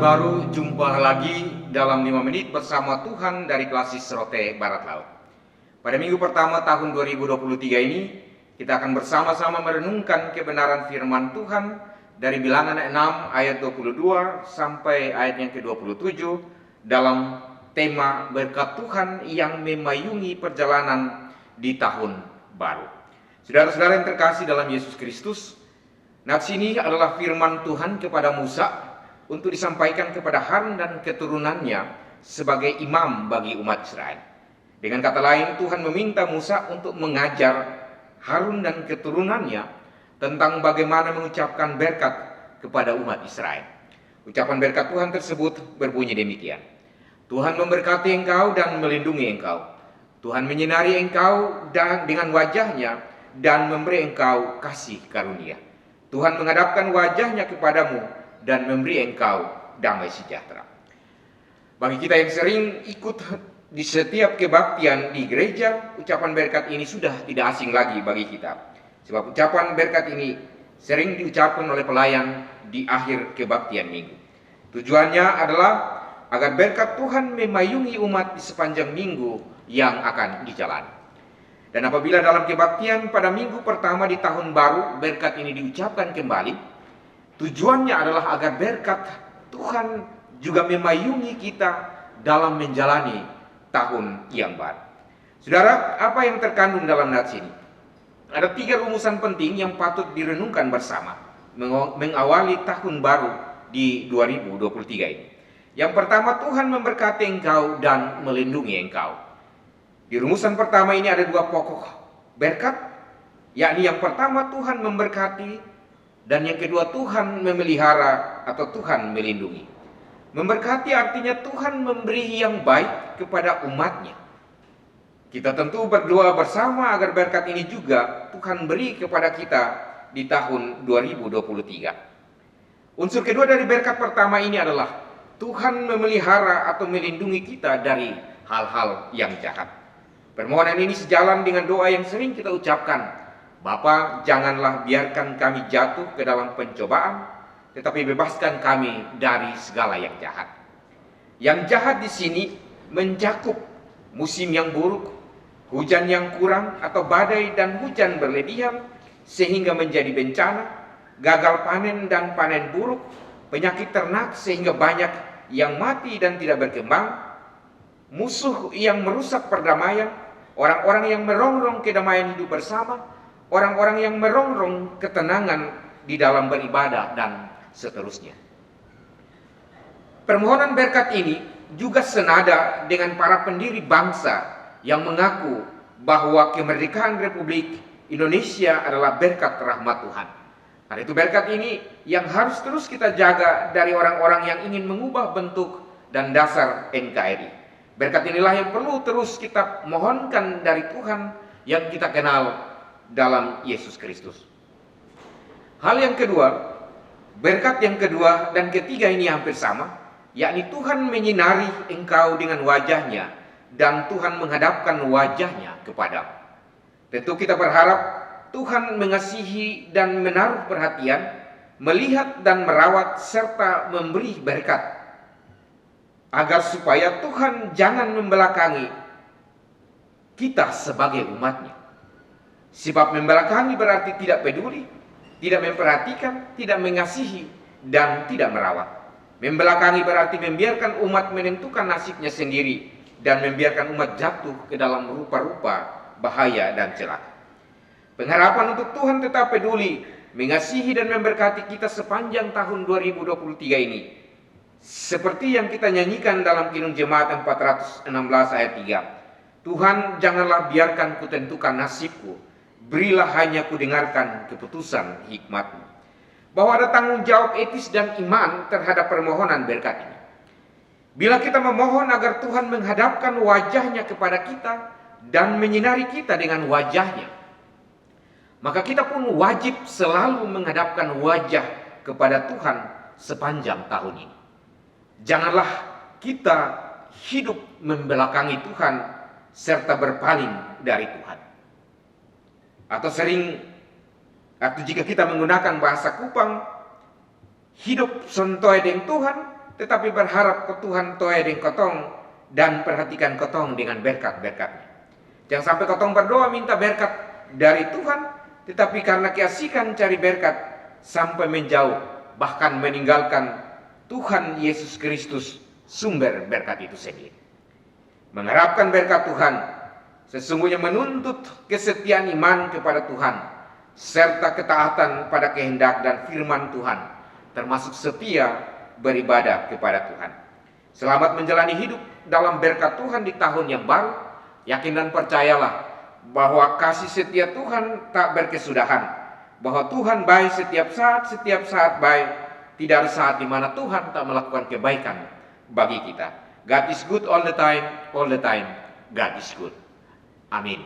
baru, jumpa lagi dalam 5 menit bersama Tuhan dari Klasis Rote Barat Laut. Pada minggu pertama tahun 2023 ini, kita akan bersama-sama merenungkan kebenaran firman Tuhan dari Bilangan 6 ayat 22 sampai ayat yang ke-27 dalam tema berkat Tuhan yang memayungi perjalanan di tahun baru. Saudara-saudara yang terkasih dalam Yesus Kristus, nats ini adalah firman Tuhan kepada Musa untuk disampaikan kepada Harun dan keturunannya sebagai imam bagi umat Israel. Dengan kata lain, Tuhan meminta Musa untuk mengajar Harun dan keturunannya tentang bagaimana mengucapkan berkat kepada umat Israel. Ucapan berkat Tuhan tersebut berbunyi demikian: Tuhan memberkati engkau dan melindungi engkau. Tuhan menyinari engkau dengan wajahnya dan memberi engkau kasih karunia. Tuhan menghadapkan wajahnya kepadamu dan memberi engkau damai sejahtera. Bagi kita yang sering ikut di setiap kebaktian di gereja, ucapan berkat ini sudah tidak asing lagi bagi kita. Sebab ucapan berkat ini sering diucapkan oleh pelayan di akhir kebaktian minggu. Tujuannya adalah agar berkat Tuhan memayungi umat di sepanjang minggu yang akan dijalani. Dan apabila dalam kebaktian pada minggu pertama di tahun baru berkat ini diucapkan kembali, tujuannya adalah agar berkat Tuhan juga memayungi kita dalam menjalani tahun yang baru. Saudara, apa yang terkandung dalam nats ini? Ada 3 rumusan penting yang patut direnungkan bersama mengawali tahun baru di 2023 ini. Yang pertama, Tuhan memberkati engkau dan melindungi engkau. Di rumusan pertama ini ada 2 pokok berkat, yakni yang pertama Tuhan memberkati, dan yang kedua Tuhan memelihara atau Tuhan melindungi. Memberkati artinya Tuhan memberi yang baik kepada umatnya. Kita tentu berdoa bersama agar berkat ini juga Tuhan beri kepada kita di tahun 2023. Unsur kedua dari berkat pertama ini adalah Tuhan memelihara atau melindungi kita dari hal-hal yang jahat. Permohonan ini sejalan dengan doa yang sering kita ucapkan: Bapa, janganlah biarkan kami jatuh ke dalam pencobaan, tetapi bebaskan kami dari segala yang jahat. Yang jahat di sini mencakup musim yang buruk, hujan yang kurang atau badai dan hujan berlebihan sehingga menjadi bencana, gagal panen dan panen buruk, penyakit ternak sehingga banyak yang mati dan tidak berkembang, musuh yang merusak perdamaian, orang-orang yang merongrong kedamaian hidup bersama, orang-orang yang merongrong ketenangan di dalam beribadah, dan seterusnya. Permohonan berkat ini juga senada dengan para pendiri bangsa yang mengaku bahwa kemerdekaan Republik Indonesia adalah berkat rahmat Tuhan. Karena itu berkat ini yang harus terus kita jaga dari orang-orang yang ingin mengubah bentuk dan dasar NKRI. Berkat inilah yang perlu terus kita mohonkan dari Tuhan yang kita kenal dalam Yesus Kristus. Hal yang kedua, berkat yang kedua dan ketiga ini hampir sama, yakni Tuhan menyinari engkau dengan wajahnya dan Tuhan menghadapkan wajahnya kepadamu. Tentu kita berharap Tuhan mengasihi dan menaruh perhatian, melihat dan merawat serta memberi berkat, agar supaya Tuhan jangan membelakangi kita sebagai umatnya. Sebab membelakangi berarti tidak peduli, tidak memperhatikan, tidak mengasihi, dan tidak merawat. Membelakangi berarti membiarkan umat menentukan nasibnya sendiri dan membiarkan umat jatuh ke dalam rupa-rupa bahaya dan celaka. Pengharapan untuk Tuhan tetap peduli, mengasihi dan memberkati kita sepanjang tahun 2023 ini. Seperti yang kita nyanyikan dalam Kinun Jemaat 416 ayat 3. Tuhan, janganlah biarkan kutentukan nasibku, berilah hanya kudengarkan keputusan hikmat-Mu. Bahwa ada tanggung jawab etis dan iman terhadap permohonan berkat ini. Bila kita memohon agar Tuhan menghadapkan wajahnya kepada kita dan menyinari kita dengan wajahnya, maka kita pun wajib selalu menghadapkan wajah kepada Tuhan sepanjang tahun ini. Janganlah kita hidup membelakangi Tuhan serta berpaling dari Tuhan. Atau jika kita menggunakan bahasa Kupang, hidup sontoy dengan Tuhan tetapi berharap ke Tuhan toe dengan kotong dan perhatikan kotong dengan berkat-berkatnya. Jangan sampai kotong berdoa minta berkat dari Tuhan, tetapi karena keasikan cari berkat sampai menjauh, bahkan meninggalkan Tuhan Yesus Kristus, sumber berkat itu sendiri. Mengharapkan berkat Tuhan sesungguhnya menuntut kesetiaan iman kepada Tuhan, serta ketaatan pada kehendak dan firman Tuhan, termasuk setia beribadah kepada Tuhan. Selamat menjalani hidup dalam berkat Tuhan di tahun yang baru. Yakin dan percayalah bahwa kasih setia Tuhan tak berkesudahan, bahwa Tuhan baik setiap saat baik. Tidak ada saat di mana Tuhan tak melakukan kebaikan bagi kita. God is good all the time, God is good. Amin.